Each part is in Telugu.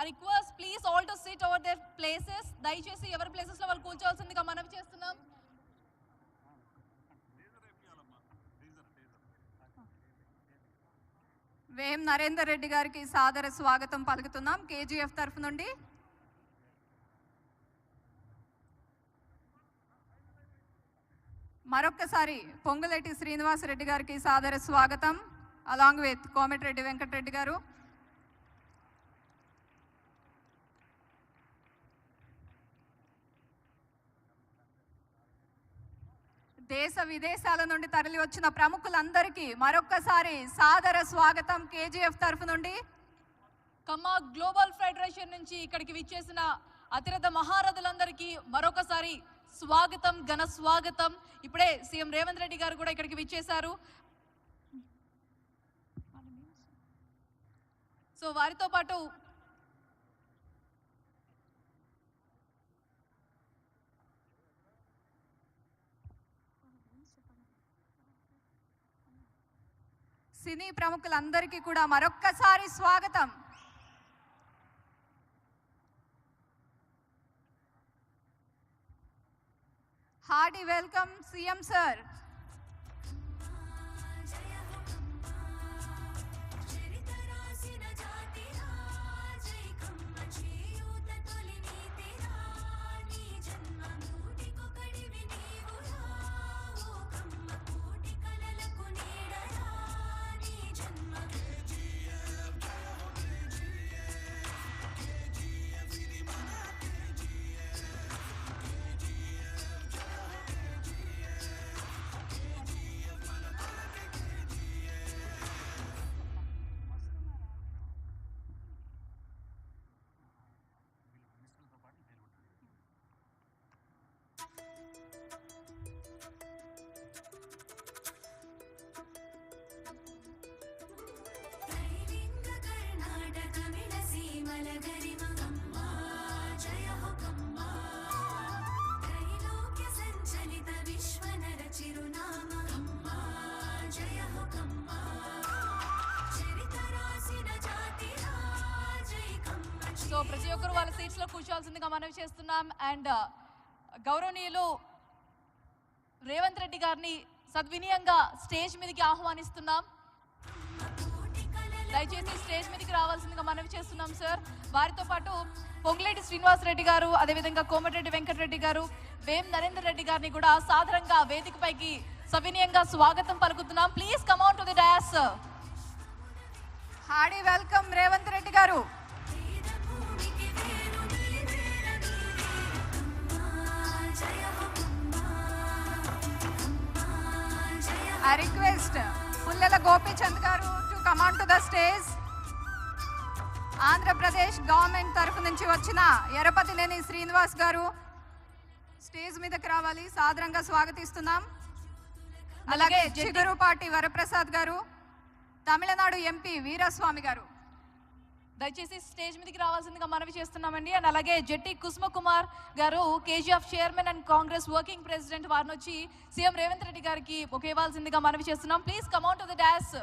I request please all to sit over their places. దయచేసి ఎవరి ప్లేసెస్ లో వాళ్ళు కూర్చోవాల్సిందిగా మనవి చేస్తున్నాం. వేం నరేందర్ రెడ్డి గారికి సాదర స్వాగతం పలుకుతున్నాం కేజీఎఫ్ తరఫు నుండి. మరొక్కసారి పొంగులేటి శ్రీనివాస్ రెడ్డి గారికి సాదర స్వాగతం అలాంగ్ విత్ కోమటిరెడ్డి వెంకటరెడ్డి గారు. దేశ విదేశాల నుండి తరలి వచ్చిన ప్రముఖులందరికీ మరొక్కసారి సాదర స్వాగతం కేజీఎఫ్ తరఫు నుండి. కమ్మా గ్లోబల్ ఫెడరేషన్ నుంచి ఇక్కడికి విచ్చేసిన అతిరథ మహారథులందరికీ మరొకసారి స్వాగతం, ఘన స్వాగతం. ఇప్పుడే సీఎం రేవంత్ రెడ్డి గారు కూడా ఇక్కడికి విచ్చేశారు. సో వారితో పాటు సినీ ప్రముఖులందరికీ కూడా మరొక్కసారి స్వాగతం. Hardy welcome CM sir. So ప్రతి ఒక్కరు వాళ్ళ సీట్స్ లో కూర్చోవాల్సిందిగా మనవి చేస్తున్నాం. అండ్ గౌరవనీయులు రేవంత్ రెడ్డి గారిని సద్వినీయంగా స్టేజ్ మీదకి ఆహ్వానిస్తున్నాం. దయచేసి స్టేజ్ మీదకి రావాల్సిందిగా మనవి చేస్తున్నాం సార్. వారితో పాటు పొంగులేటి శ్రీనివాస్ రెడ్డి గారు, అదేవిధంగా కోమటిరెడ్డి వెంకటరెడ్డి గారు, వేం నరేందర్ రెడ్డి గారిని కూడా సాధారణంగా వేదికపైకి సవినీయంగా స్వాగతం పలుకుతున్నాం. Please come on to the dais. Hearty welcome Revanth Reddy garu. I request Pullela Gopichand garu to come on to the stage. Andhra Pradesh government తరఫు నుంచి వచ్చిన ఎరపతినేని శ్రీనివాస్ గారు స్టేజ్ మీదకి రావాలి, సాదరంగా స్వాగతిస్తున్నాం. అలాగే చిగురుపాటి వరప్రసాద్ గారు, తమిళనాడు ఎంపీ వీరస్వామి గారు దయచేసి స్టేజ్ మీదకి రావాల్సిందిగా మనవి చేస్తున్నామండి. అండ్ అలాగే జెట్టి కుసుమ కుమార్ గారు, KGF chairman and Congress working president, వారిని వచ్చి సీఎం రేవంత్ రెడ్డి గారికి బొకే ఇవ్వాల్సిందిగా మనవి చేస్తున్నాం. Please come on to the dais.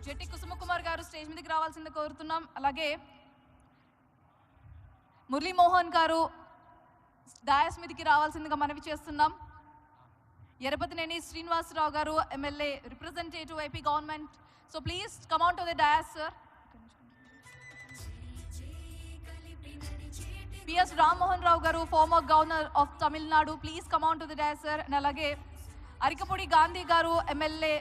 Jetti Kusuma Kumar గారు స్టేజ్ మీదకి రావాల్సింది కోరుతున్నాం. అలాగే మురళీమోహన్ గారు డయాస్ మీదకి రావాల్సిందిగా మనవి చేస్తున్నాం. ఎరపతినేని శ్రీనివాసరావు గారు, MLA representative AP government. So please come on to the dais sir. PS Rammohan Rao గారు, former governor of Tamil Nadu, please come on to the dais sir. And అలాగే అరికపూడి గాంధీ గారు, ఎమ్మెల్యే